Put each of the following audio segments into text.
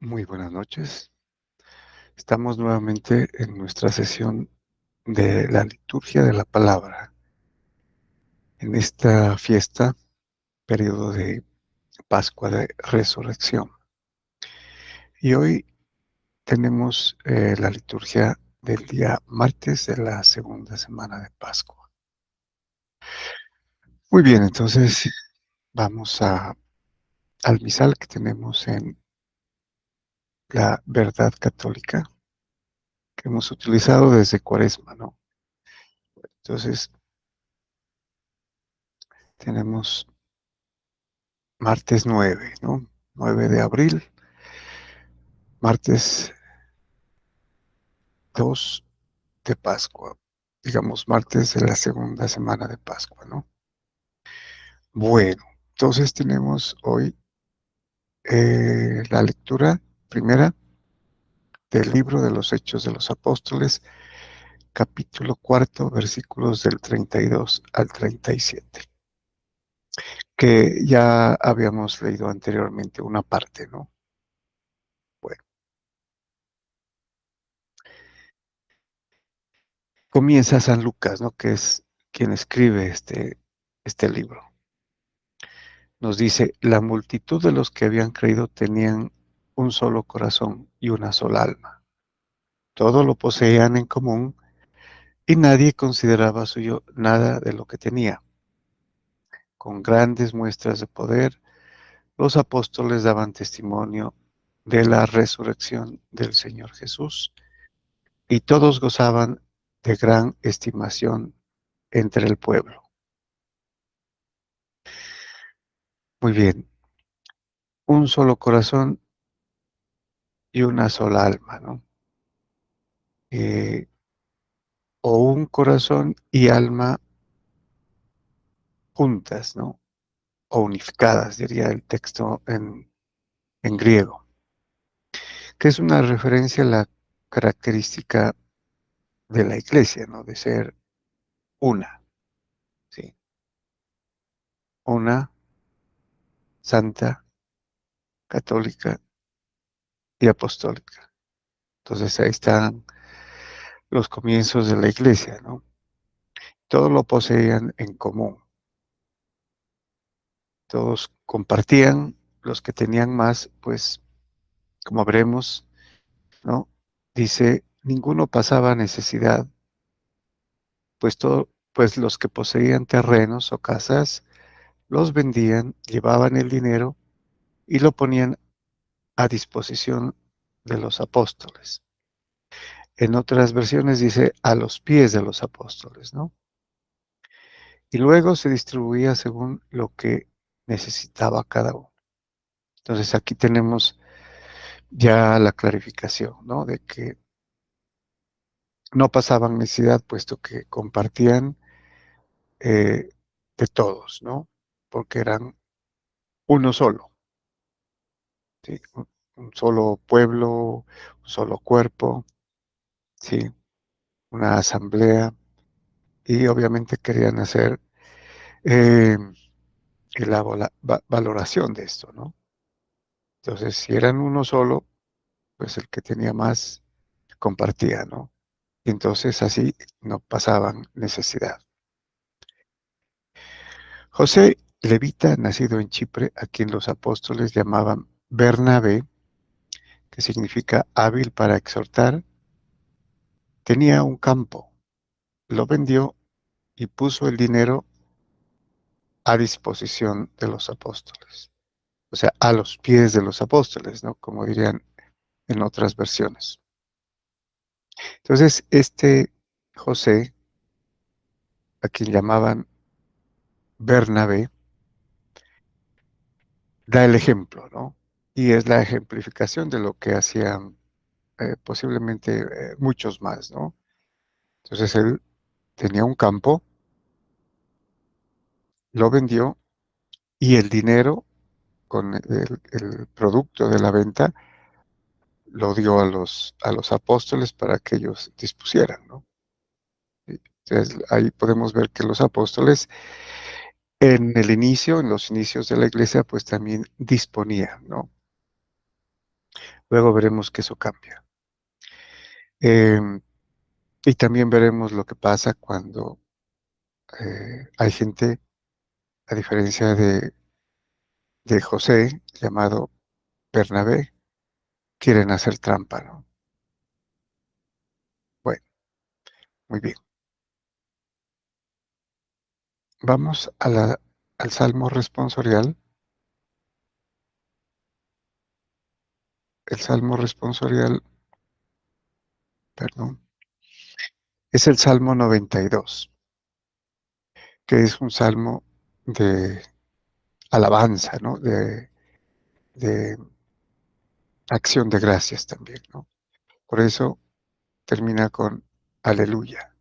Muy buenas noches. Estamos nuevamente en nuestra sesión de la liturgia de la palabra. En esta fiesta, periodo de Pascua de Resurrección. Y hoy tenemos la liturgia del día martes de la segunda semana de Pascua. Muy bien, entonces vamos al misal que tenemos en la verdad católica que hemos utilizado desde Cuaresma, ¿no? Entonces tenemos martes 9, ¿no? 9 de abril, martes 2 de Pascua, digamos martes de la segunda semana de Pascua, ¿no? Bueno, entonces tenemos hoy la lectura primera del libro de los Hechos de los Apóstoles, capítulo 4, versículos del 32 al 37, que ya habíamos leído anteriormente una parte, ¿no? Bueno, comienza San Lucas, ¿no? Que es quien escribe este libro. Nos dice, la multitud de los que habían creído tenían un solo corazón y una sola alma. Todo lo poseían en común y nadie consideraba suyo nada de lo que tenía. Con grandes muestras de poder, los apóstoles daban testimonio de la resurrección del Señor Jesús y todos gozaban de gran estimación entre el pueblo. Muy bien, un solo corazón y una sola alma, ¿no? O un corazón y alma juntas, ¿no? O unificadas, diría el texto en griego, que es una referencia a la característica de la iglesia, ¿no? De ser una, ¿sí? Una, santa, católica y apostólica. Entonces ahí están los comienzos de la iglesia, ¿no? Todo lo poseían en común. Todos compartían, los que tenían más, pues, como veremos, ¿no? Dice, ninguno pasaba necesidad, pues los que poseían terrenos o casas los vendían, llevaban el dinero y lo ponían a disposición de los apóstoles. En otras versiones dice a los pies de los apóstoles, ¿no? Y luego se distribuía según lo que necesitaba cada uno. Entonces aquí tenemos ya la clarificación, ¿no? De que no pasaban necesidad, puesto que compartían de todos, ¿no? Porque eran uno solo, ¿sí? Un solo pueblo, un solo cuerpo, ¿sí? Una asamblea, y obviamente querían hacer eh, la valoración de esto, ¿no? Entonces, si eran uno solo, pues el que tenía más compartía, ¿no? Y entonces así no pasaban necesidad. José levita, nacido en Chipre, a quien los apóstoles llamaban Bernabé, que significa hábil para exhortar, tenía un campo, lo vendió y puso el dinero a disposición de los apóstoles. O sea, a los pies de los apóstoles, ¿no? Como dirían en otras versiones. Entonces, este José, a quien llamaban Bernabé, da el ejemplo, ¿no? Y es la ejemplificación de lo que hacían posiblemente muchos más, ¿no? Entonces él tenía un campo, lo vendió y el dinero con el producto de la venta lo dio a los apóstoles para que ellos dispusieran, ¿no? Entonces ahí podemos ver que los apóstoles en el inicio, en los inicios de la iglesia, pues también disponían, ¿no? Luego veremos que eso cambia. Em, y también veremos lo que pasa cuando hay gente, a diferencia de José, llamado Bernabé, quieren hacer trampa, ¿no? Bueno, muy bien. Vamos al Salmo responsorial. El Salmo responsorial, perdón, es el Salmo 92, que es un salmo de alabanza, ¿no? De acción de gracias también, ¿no? Por eso termina con aleluya.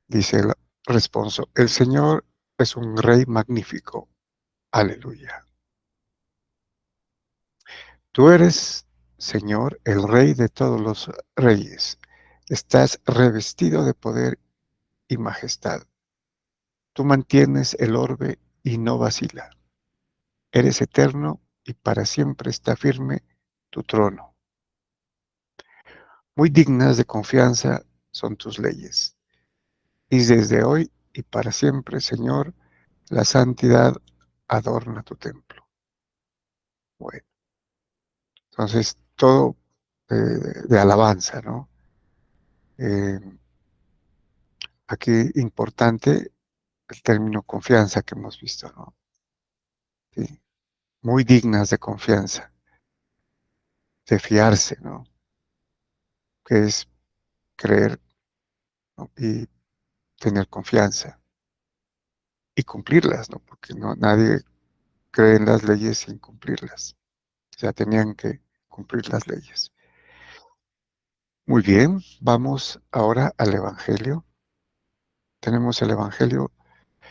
Dice el responso, el Señor es un rey magnífico, aleluya. Tú eres, Señor, el rey de todos los reyes. Estás revestido de poder y majestad. Tú mantienes el orbe y no vacila. Eres eterno y para siempre está firme tu trono. Muy dignas de confianza son tus leyes. Y desde hoy y para siempre, Señor, la santidad adorna tu templo. Bueno, entonces todo de alabanza, ¿no? Eh, Aquí importante el término confianza que hemos visto, ¿no? Sí, muy dignas de confianza, de fiarse, ¿no? Que es creer, ¿no? Y tener confianza y cumplirlas, ¿no? Porque nadie cree en las leyes sin cumplirlas. O sea, tenían que cumplir las leyes. Muy bien, vamos ahora al Evangelio. Tenemos el Evangelio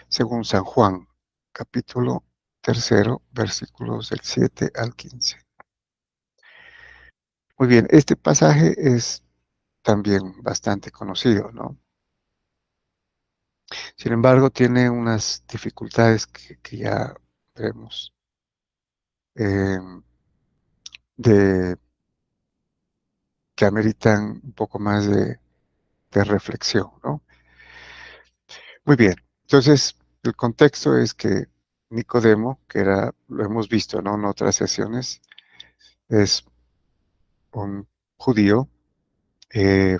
según San Juan, capítulo 3, versículos del 7 al 15. Muy bien, este pasaje es también bastante conocido, ¿no? Sin embargo, tiene unas dificultades que ya veremos, de, que ameritan un poco más de reflexión, ¿no? Muy bien, entonces el contexto es que Nicodemo, que era, lo hemos visto, ¿no? En otras sesiones, es un judío,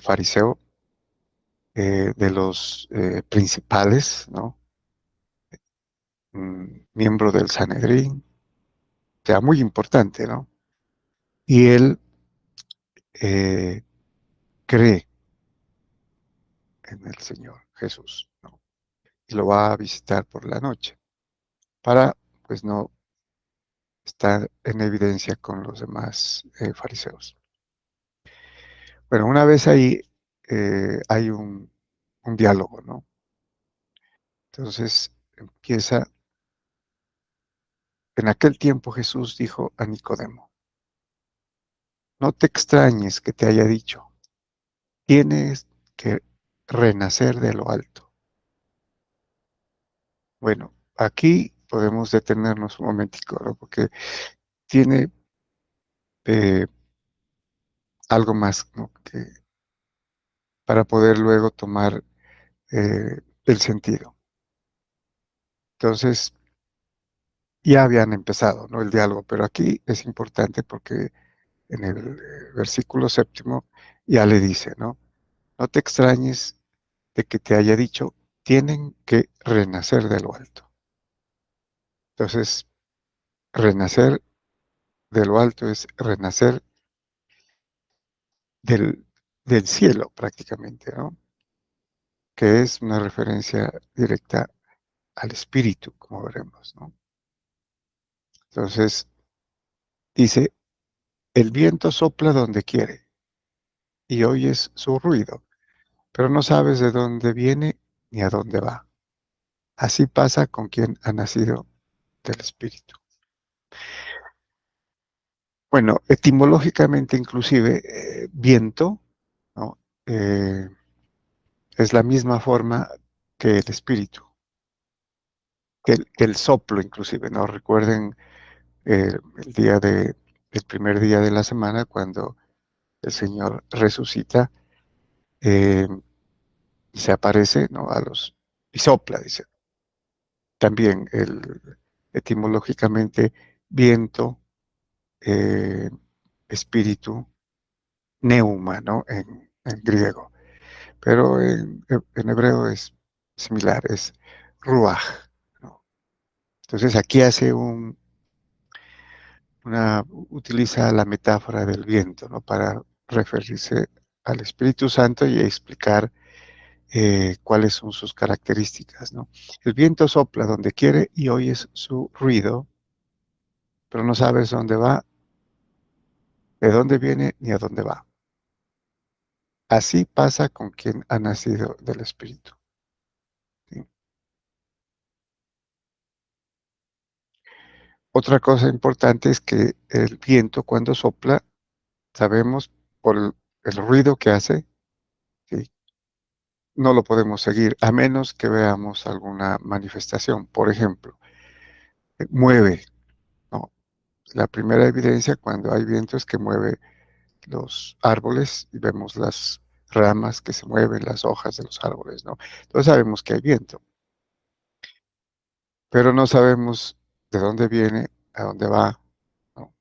fariseo, de los principales, ¿no? Miembro del Sanedrín, o sea, muy importante, ¿no? Y él eh, cree en el Señor Jesús, ¿no? Y lo va a visitar por la noche para, pues, no estar en evidencia con los demás fariseos. Bueno, una vez ahí hay un diálogo, ¿no? Entonces empieza, en aquel tiempo Jesús dijo a Nicodemo, no te extrañes que te haya dicho, tienes que renacer de lo alto. Bueno, aquí podemos detenernos un momentico, ¿no? Porque tiene eh, algo más, ¿no? Que para poder luego tomar el sentido. Entonces, ya habían empezado, ¿no? El diálogo, pero aquí es importante porque en el versículo 7 ya le dice, ¿no? No te extrañes de que te haya dicho, tienen que renacer de lo alto. Entonces, renacer de lo alto es renacer del, del cielo prácticamente, ¿no? Que es una referencia directa al espíritu, como veremos, ¿no? Entonces, dice, el viento sopla donde quiere y oyes su ruido, pero no sabes de dónde viene ni a dónde va. Así pasa con quien ha nacido del espíritu. Bueno, etimológicamente inclusive, viento, ¿no? Eh, es la misma forma que el espíritu, que el soplo inclusive, ¿no? Recuerden el día de el primer día de la semana cuando el Señor resucita, eh, y se aparece, ¿no? Y sopla, dice. También etimológicamente, viento, eh, espíritu, neuma, ¿no? En griego. Pero en hebreo es similar, es ruaj, ¿no? Entonces aquí hace utiliza la metáfora del viento, ¿no? Para referirse al Espíritu Santo y explicar cuáles son sus características, ¿no? El viento sopla donde quiere y oyes su ruido, pero no sabes dónde va, de dónde viene ni a dónde va. Así pasa con quien ha nacido del Espíritu, ¿sí? Otra cosa importante es que el viento cuando sopla, sabemos por el ruido que hace, ¿sí? No lo podemos seguir a menos que veamos alguna manifestación. Por ejemplo, mueve, ¿no? La primera evidencia cuando hay viento es que mueve los árboles y vemos las ramas que se mueven, las hojas de los árboles, ¿no? Entonces sabemos que hay viento, pero no sabemos de dónde viene, a dónde va, ¿no?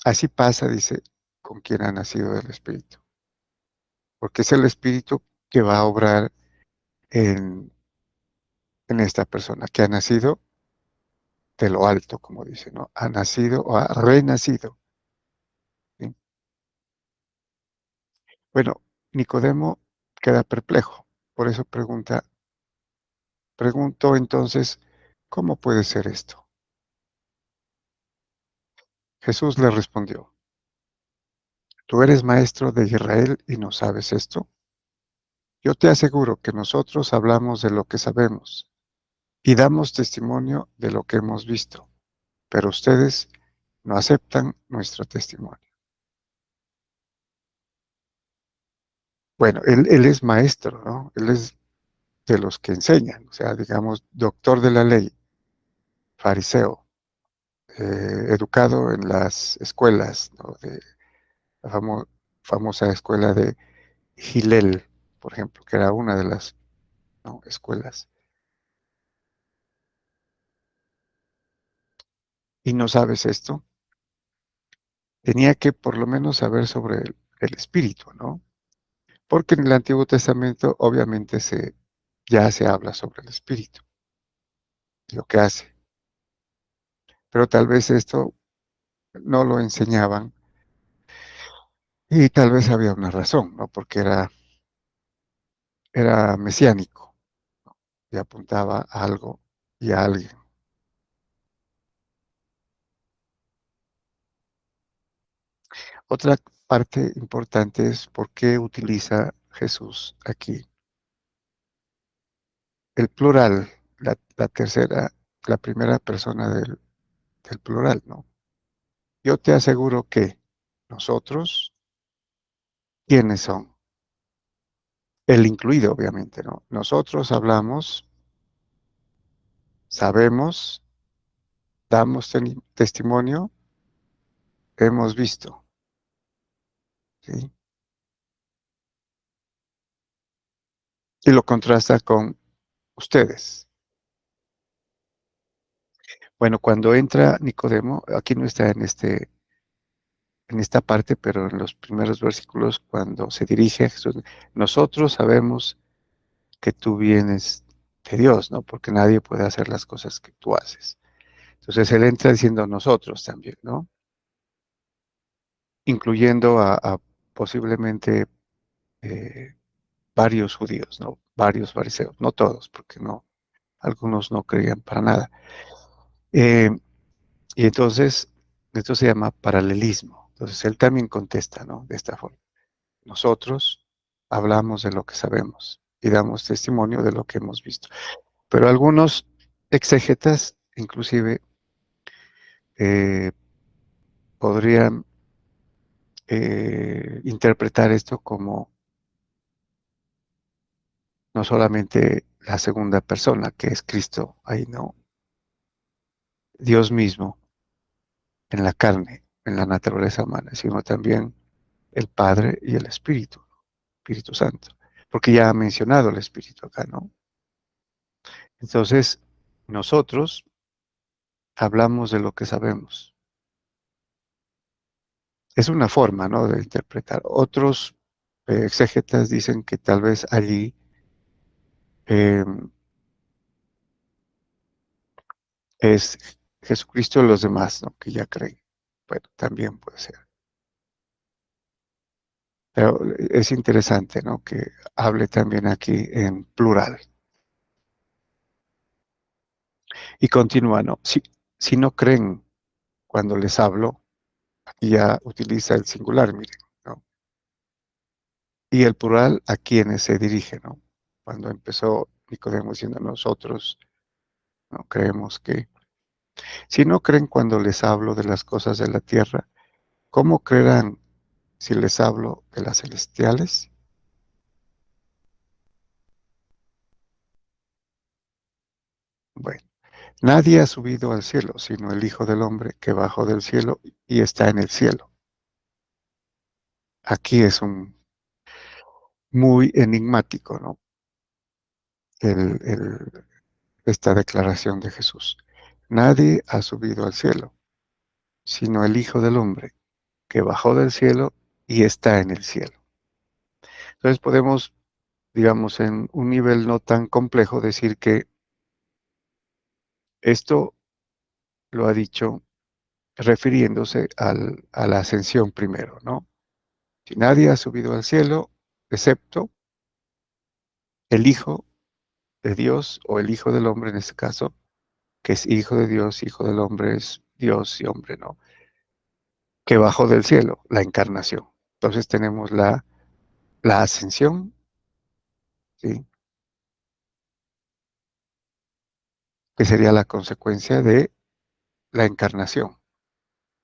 Así pasa, dice, con quien ha nacido del Espíritu, porque es el Espíritu que va a obrar en, en esta persona, que ha nacido de lo alto, como dice, ¿no? Ha nacido o ha renacido, ¿sí? Bueno, Nicodemo queda perplejo, por eso preguntó entonces, ¿cómo puede ser esto? Jesús le respondió, ¿tú eres maestro de Israel y no sabes esto? Yo te aseguro que nosotros hablamos de lo que sabemos y damos testimonio de lo que hemos visto, pero ustedes no aceptan nuestro testimonio. Bueno, él es maestro, ¿no? Él es de los que enseñan, o sea, digamos, doctor de la ley, fariseo, educado en las escuelas, ¿no? De la famosa escuela de Hillel, por ejemplo, que era una de las, ¿no?, escuelas. ¿Y no sabes esto? Tenía que por lo menos saber sobre el espíritu, ¿no? Porque en el Antiguo Testamento obviamente ya se habla sobre el espíritu, lo que hace, pero tal vez esto no lo enseñaban y tal vez había una razón, ¿no? Porque era mesiánico y apuntaba a algo y a alguien. Otra parte importante es por qué utiliza Jesús aquí el plural, la tercera, la primera persona del plural, ¿no? Yo te aseguro que nosotros, ¿quiénes son? El incluido, obviamente, ¿no? Nosotros hablamos, sabemos, damos testimonio, hemos visto, ¿sí? Y lo contrasta con ustedes. Bueno, cuando entra Nicodemo, aquí no está en esta parte, pero en los primeros versículos, cuando se dirige a Jesús, nosotros sabemos que tú vienes de Dios, ¿no? Porque nadie puede hacer las cosas que tú haces. Entonces él entra diciendo nosotros también, ¿no? Incluyendo a posiblemente eh, varios judíos, ¿no? Varios fariseos, no todos, porque no, algunos no creían para nada. Eh, y entonces, esto se llama paralelismo. Entonces él también contesta, ¿no? De esta forma. Nosotros hablamos de lo que sabemos y damos testimonio de lo que hemos visto. Pero algunos exégetas, inclusive, eh, podrían interpretar esto como no solamente la segunda persona, que es Cristo, ahí no, Dios mismo en la carne. en la naturaleza humana, sino también el Padre y el Espíritu Santo, porque ya ha mencionado el Espíritu acá, ¿no? Entonces, nosotros hablamos de lo que sabemos. Es una forma, ¿no?, de interpretar. Otros exégetas dicen que tal vez allí em, es Jesucristo y los demás, ¿no?, que ya creen. Bueno, también puede ser. Pero es interesante, ¿no?, que hable también aquí en plural. Y continúa, ¿no? Si no creen cuando les hablo, aquí ya utiliza el singular, miren, ¿no? Y el plural a quienes se dirige, ¿no? Cuando empezó Nicodemo diciendo nosotros, no creemos que, si no creen cuando les hablo de las cosas de la tierra, ¿cómo creerán si les hablo de las celestiales? Bueno, nadie ha subido al cielo, sino el Hijo del Hombre que bajó del cielo y está en el cielo. Aquí es un muy enigmático, ¿no? Esta declaración de Jesús. Nadie ha subido al cielo, sino el Hijo del Hombre que bajó del cielo y está en el cielo. Entonces podemos, digamos, en un nivel no tan complejo, decir que esto lo ha dicho refiriéndose a la ascensión primero, ¿no? Si nadie ha subido al cielo, excepto el Hijo de Dios o el Hijo del Hombre en este caso, que es Hijo de Dios, Hijo del Hombre es Dios y hombre, ¿no? Que bajó del cielo, la encarnación. Entonces tenemos la ascensión, ¿sí?, que sería la consecuencia de la encarnación,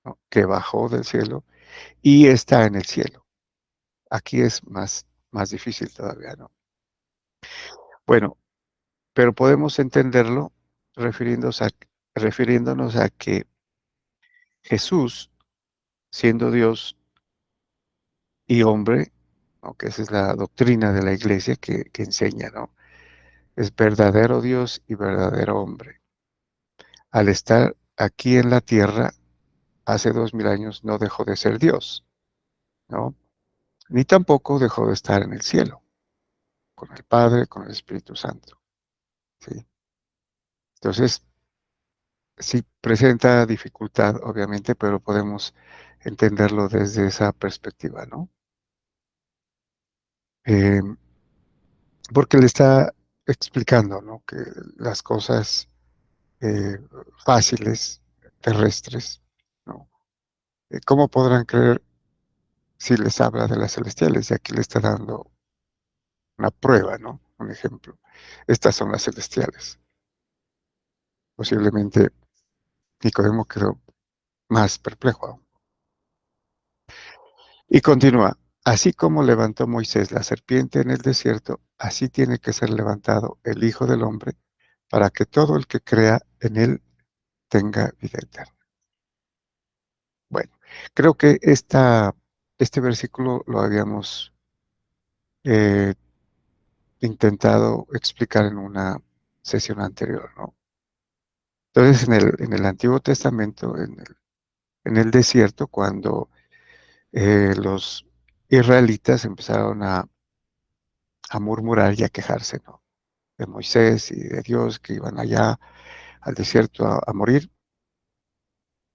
¿no?, que bajó del cielo y está en el cielo. Aquí es más difícil todavía, ¿no? Bueno, pero podemos entenderlo refiriéndonos a que Jesús, siendo Dios y hombre, ¿no?, que esa es la doctrina de la iglesia que enseña, ¿no? Es verdadero Dios y verdadero hombre. Al estar aquí en la tierra, hace 2000 años no dejó de ser Dios, ¿no? Ni tampoco dejó de estar en el cielo, con el Padre, con el Espíritu Santo, ¿sí? Entonces, sí presenta dificultad, obviamente, pero podemos entenderlo desde esa perspectiva, ¿no? Em, Porque le está explicando, ¿no?, que las cosas eh, fáciles, terrestres, ¿no? ¿Cómo podrán creer si les habla de las celestiales? Y aquí le está dando una prueba, ¿no? Un ejemplo. Estas son las celestiales. Posiblemente Nicodemo quedó más perplejo aún. Y continúa, así como levantó Moisés la serpiente en el desierto, así tiene que ser levantado el Hijo del Hombre, para que todo el que crea en él tenga vida eterna. Bueno, creo que este versículo lo habíamos eh, intentado explicar en una sesión anterior, ¿no? Entonces, en el Antiguo Testamento, en el desierto, cuando los israelitas empezaron a murmurar y a quejarse, ¿no?, de Moisés y de Dios, que iban allá al desierto a morir.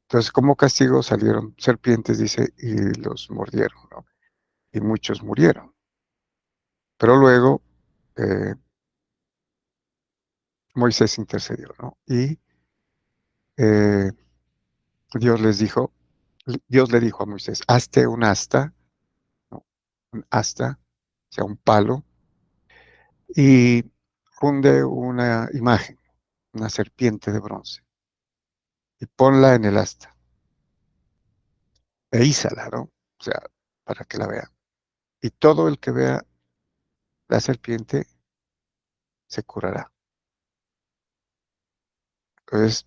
Entonces, como castigo salieron serpientes, dice, y los mordieron, ¿no? Y muchos murieron. Pero luego eh, Moisés intercedió, ¿no? Y eh, Dios le dijo a Moisés, hazte un asta, ¿no?, un asta, o sea, un palo, y funde una imagen, una serpiente de bronce, y ponla en el asta, e ízala, ¿no? O sea, para que la vean. Y todo el que vea la serpiente se curará. Entonces,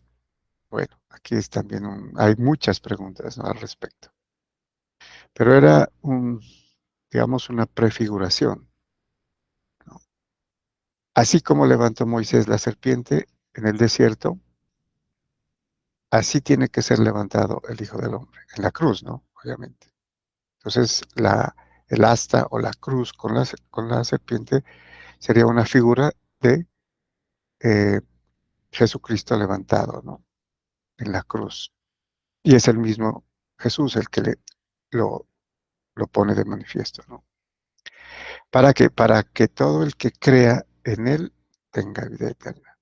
bueno. Aquí es también hay muchas preguntas, ¿no?, al respecto. Pero era digamos, una prefiguración, ¿no? Así como levantó Moisés la serpiente en el desierto, así tiene que ser levantado el Hijo del Hombre, en la cruz, ¿no?, obviamente. Entonces, el asta o la cruz con la serpiente sería una figura de eh, Jesucristo levantado, ¿no?, en la cruz. Y es el mismo Jesús el que lo, lo pone de manifiesto, ¿no? ¿Para qué? Para que todo el que crea en Él tenga vida eterna.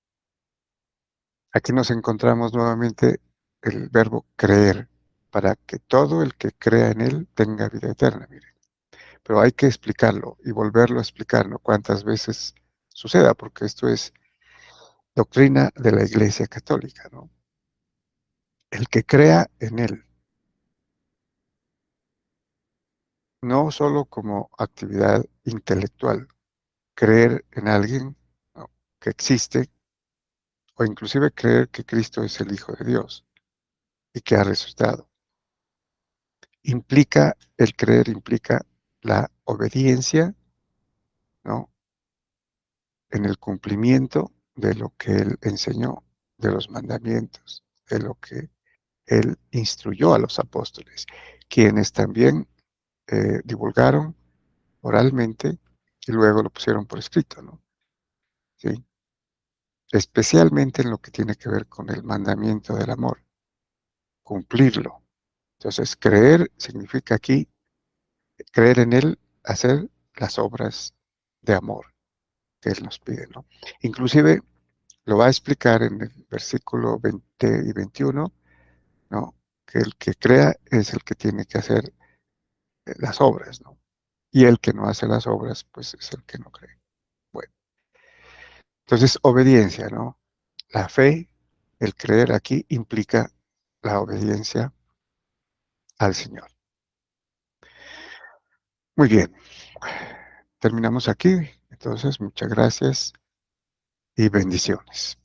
Aquí nos encontramos nuevamente el verbo creer, para que todo el que crea en Él tenga vida eterna, mire. Pero hay que explicarlo y volverlo a explicar, ¿no?, cuantas veces suceda, porque esto es doctrina de la Iglesia Católica, ¿no? El que crea en Él, no solo como actividad intelectual, creer en alguien, ¿no?, que existe, o inclusive creer que Cristo es el Hijo de Dios y que ha resucitado. El creer implica la obediencia, ¿no?, en el cumplimiento de lo que Él enseñó, de los mandamientos, de lo que Él instruyó a los apóstoles, quienes también divulgaron oralmente y luego lo pusieron por escrito, ¿no? ¿Sí? Especialmente en lo que tiene que ver con el mandamiento del amor, cumplirlo. Entonces, creer significa aquí creer en Él, hacer las obras de amor que Él nos pide, ¿no? Inclusive lo va a explicar en el versículo 20 y 21, ¿no?, que el que crea es el que tiene que hacer las obras, ¿no? Y el que no hace las obras, pues es el que no cree. Bueno, entonces obediencia, ¿no? La fe, el creer aquí implica la obediencia al Señor. Muy bien, terminamos aquí. Entonces, muchas gracias y bendiciones.